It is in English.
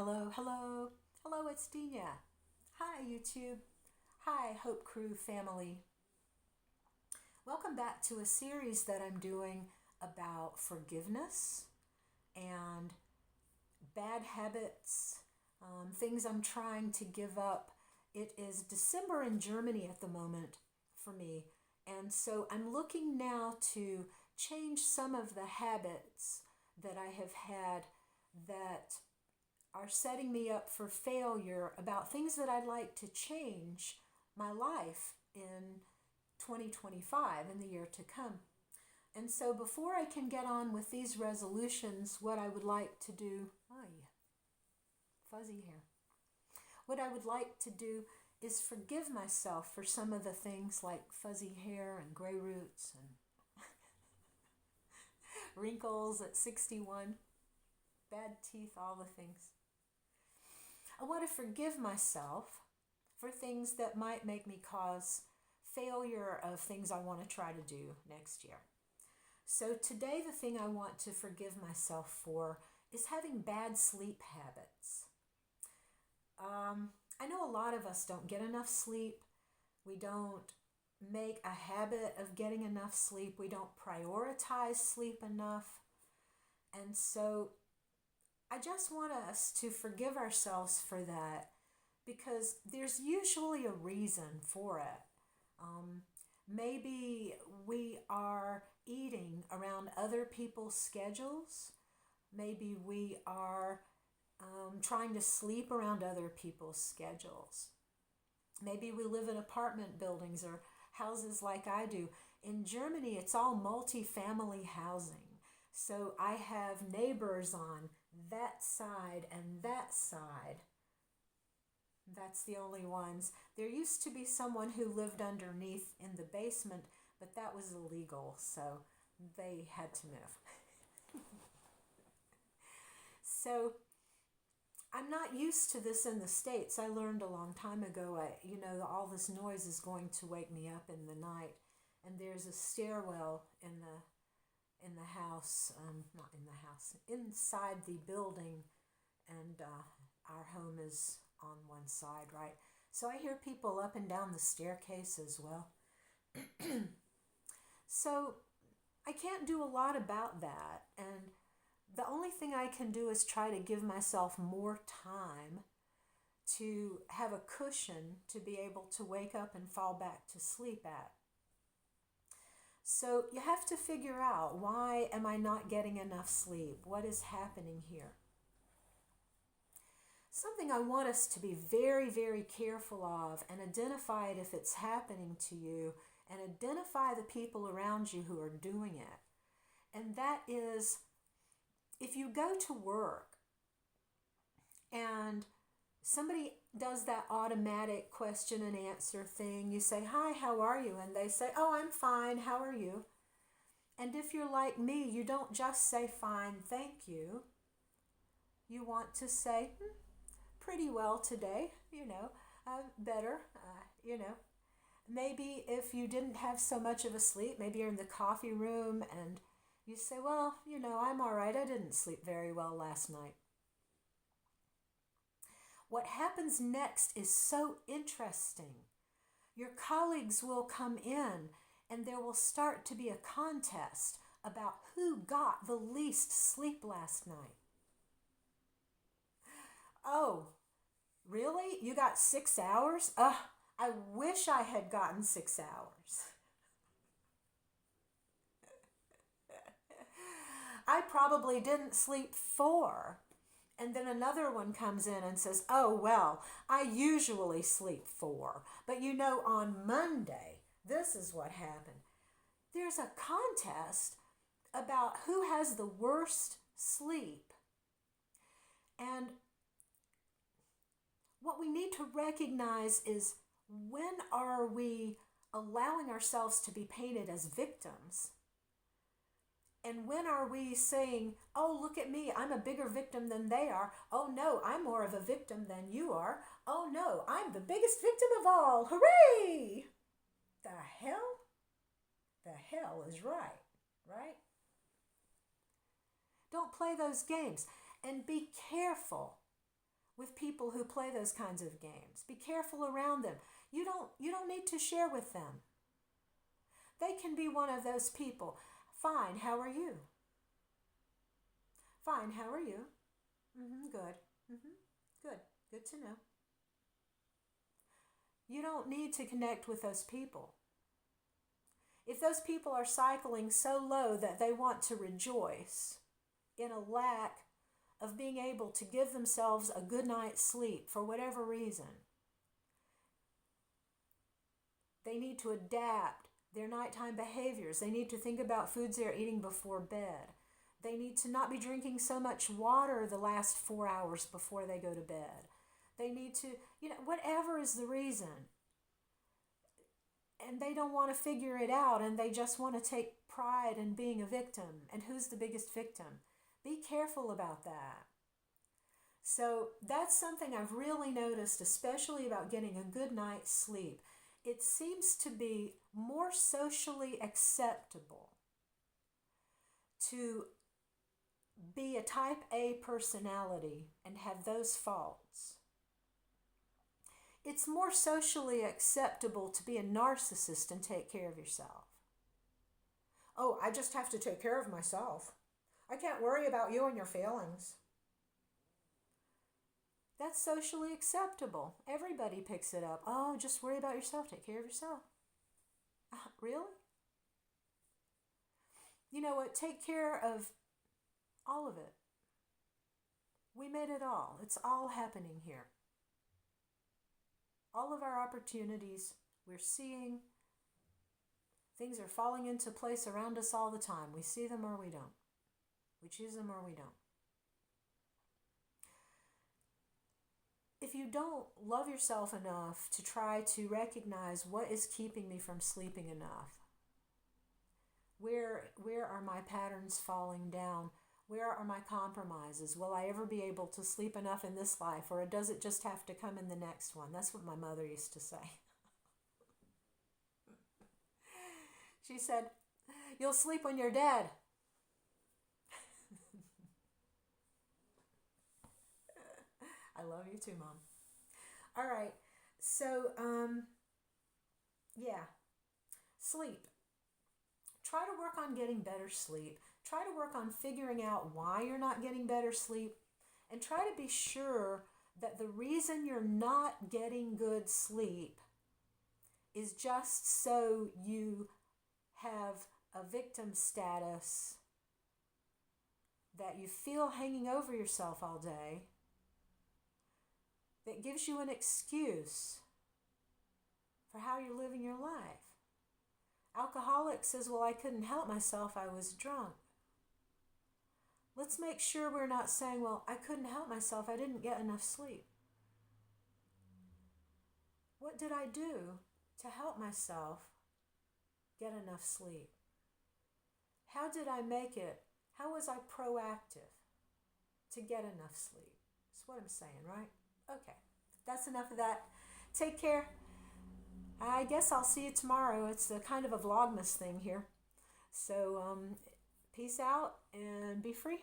Hello, it's Dina. Hi, YouTube. Hi, Hope Crew family. Welcome back to a series that I'm doing about forgiveness and bad habits, things I'm trying to give up. It is December in Germany at the moment for me, and so I'm looking now to change some of the habits that I have had that are setting me up for failure, about things that I'd like to change my life in 2025, in the year to come. And so before I can get on with these resolutions, what I would like to do, fuzzy hair. What I would like to do is forgive myself for some of the things like fuzzy hair and gray roots and wrinkles at 61, bad teeth, all the things. I want to forgive myself for things that might make me cause failure of things I want to try to do next year. So today the thing I want to forgive myself for is having bad sleep habits. I know a lot of us don't get enough sleep. We don't make a habit of getting enough sleep. We don't prioritize sleep enough. And so I just want us to forgive ourselves for that, because there's usually a reason for it. Maybe we are eating around other people's schedules. Maybe we are trying to sleep around other people's schedules. Maybe we live in apartment buildings or houses like I do. In Germany, it's all multi-family housing. So I have neighbors on that side and that side. That's the only ones. There used to be someone who lived underneath in the basement, but that was illegal, so they had to move. So I'm not used to this in the States. I learned a long time ago, all this noise is going to wake me up in the night. And there's a stairwell in the house, not in the house, inside the building, and our home is on one side, right? So I hear people up and down the staircase as well. So I can't do a lot about that, and the only thing I can do is try to give myself more time to have a cushion to be able to wake up and fall back to sleep at. So you have to figure out, why am I not getting enough sleep? What is happening here? Something I want us to be very, very careful of, and identify it if it's happening to you, and identify the people around you who are doing it. And that is, if you go to work and somebody does that automatic question and answer thing, you say, "Hi, how are you?" And they say, "Oh, I'm fine, how are you?" And if you're like me, you don't just say, "Fine, thank you." You want to say, "Pretty well today, better, Maybe if you didn't have so much of a sleep, maybe you're in the coffee room and you say, "Well, I'm all right. I didn't sleep very well last night." What happens next is so interesting. Your colleagues will come in and there will start to be a contest about who got the least sleep last night. "Oh, really? You got 6 hours? I wish I had gotten 6 hours. I probably didn't sleep 4. And then another one comes in and says, "Oh, well, I usually sleep 4. But on Monday, this is what happened." There's a contest about who has the worst sleep. And what we need to recognize is, when are we allowing ourselves to be painted as victims? And when are we saying, "Oh, look at me, I'm a bigger victim than they are. Oh no, I'm more of a victim than you are. Oh no, I'm the biggest victim of all. Hooray!" The hell? The hell is right? Don't play those games. And be careful with people who play those kinds of games. Be careful around them. You don't need to share with them. They can be one of those people. Fine, how are you? Fine, how are you? Good. Good. Good to know. You don't need to connect with those people. If those people are cycling so low that they want to rejoice in a lack of being able to give themselves a good night's sleep for whatever reason, they need to adapt their nighttime behaviors. They need to think about foods they're eating before bed. They need to not be drinking so much water the last 4 hours before they go to bed. They need to, whatever is the reason. And they don't want to figure it out, and they just want to take pride in being a victim. And who's the biggest victim? Be careful about that. So that's something I've really noticed, especially about getting a good night's sleep. It seems to be more socially acceptable to be a type A personality and have those faults. It's more socially acceptable to be a narcissist and take care of yourself. Oh, I just have to take care of myself. I can't worry about you and your feelings. That's socially acceptable. Everybody picks it up. Oh, just worry about yourself. Take care of yourself. Really? You know what? Take care of all of it. We made it all. It's all happening here. All of our opportunities we're seeing. Things are falling into place around us all the time. We see them or we don't. We choose them or we don't. If you don't love yourself enough to try to recognize what is keeping me from sleeping enough, where are my patterns falling down? Where are my compromises? Will I ever be able to sleep enough in this life, or does it just have to come in the next one? That's what my mother used to say. She said, "You'll sleep when you're dead." I love you too, Mom. All right, so, sleep. Try to work on getting better sleep. Try to work on figuring out why you're not getting better sleep. And try to be sure that the reason you're not getting good sleep is just so you have a victim status that you feel hanging over yourself all day, that gives you an excuse for how you're living your life. Alcoholic says, well, I couldn't help myself, I was drunk. Let's make sure we're not saying, well, I couldn't help myself, I didn't get enough sleep. What did I do to help myself get enough sleep? How did I make it? How was I proactive to get enough sleep? That's what I'm saying, right? Okay, that's enough of that. Take care. I guess I'll see you tomorrow. It's a kind of a Vlogmas thing here. So peace out and be free.